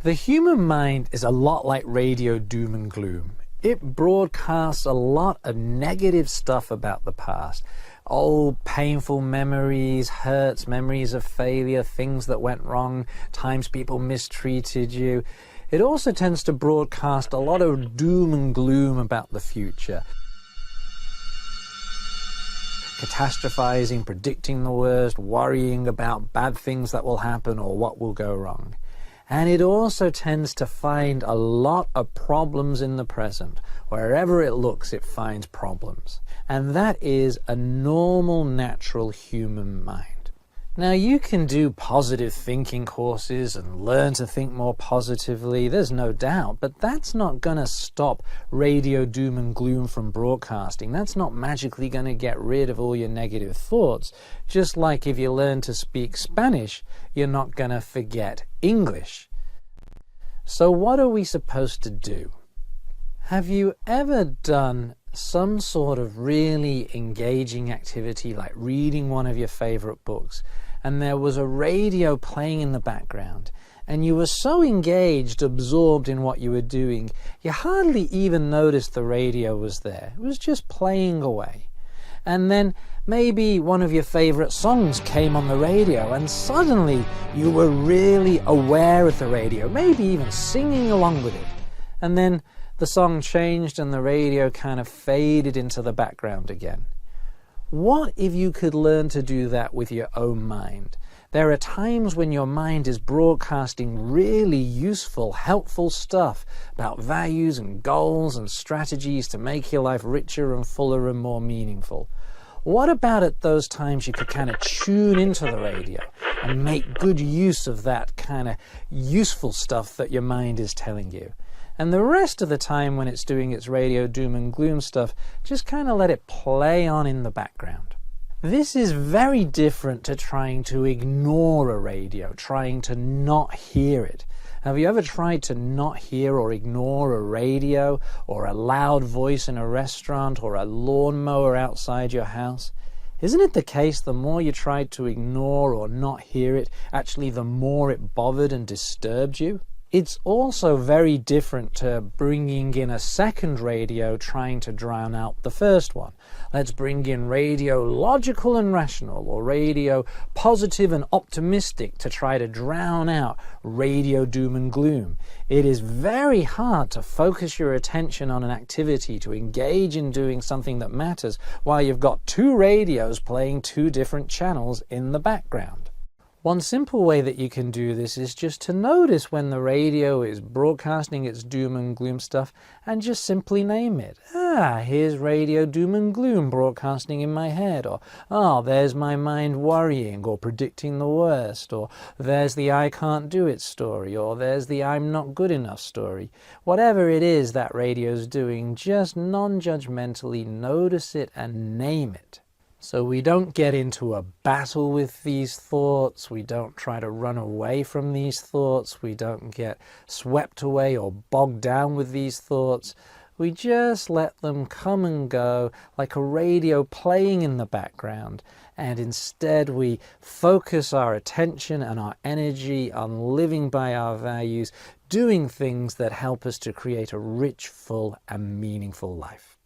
The human mind is a lot like radio doom and gloom. It broadcasts a lot of negative stuff about the past. Old painful memories, hurts, memories of failure, things that went wrong, times people mistreated you. It also tends to broadcast a lot of doom and gloom about the future. Catastrophizing, predicting the worst, worrying about bad things that will happen or what will go wrong. And it also tends to find a lot of problems in the present. Wherever it looks, it finds problems. And that is a normal, natural human mind. Now, you can do positive thinking courses and learn to think more positively, there's no doubt, but that's not going to stop radio doom and gloom from broadcasting. That's not magically going to get rid of all your negative thoughts. Just like if you learn to speak Spanish, you're not going to forget English. So what are we supposed to do? Have you ever done some sort of really engaging activity like reading one of your favorite books and there was a radio playing in the background and you were so engaged, absorbed in what you were doing, you hardly even noticed the radio was there. It was just playing away. And then maybe one of your favorite songs came on the radio and suddenly you were really aware of the radio, maybe even singing along with it. And then the song changed and the radio kind of faded into the background again. What if you could learn to do that with your own mind? There are times when your mind is broadcasting really useful, helpful stuff about values and goals and strategies to make your life richer and fuller and more meaningful. What about at those times you could kind of tune into the radio and make good use of that kind of useful stuff that your mind is telling you? And the rest of the time when it's doing its radio doom and gloom stuff, just kind of let it play on in the background. This is very different to trying to ignore a radio, trying to not hear it. Have you ever tried to not hear or ignore a radio or a loud voice in a restaurant or a lawnmower outside your house? Isn't it the case the more you tried to ignore or not hear it, actually the more it bothered and disturbed you? It's also very different to bringing in a second radio trying to drown out the first one. Let's bring in radio logical and rational, or radio positive and optimistic to try to drown out radio doom and gloom. It is very hard to focus your attention on an activity, to engage in doing something that matters, while you've got two radios playing two different channels in the background. One simple way that you can do this is just to notice when the radio is broadcasting its doom and gloom stuff and just simply name it. Here's radio doom and gloom broadcasting in my head, or there's my mind worrying or predicting the worst, or there's the I can't do it story, or there's the I'm not good enough story. Whatever it is that radio's doing, just non-judgmentally notice it and name it. So we don't get into a battle with these thoughts, we don't try to run away from these thoughts, we don't get swept away or bogged down with these thoughts. We just let them come and go like a radio playing in the background, and instead we focus our attention and our energy on living by our values, doing things that help us to create a rich, full and meaningful life.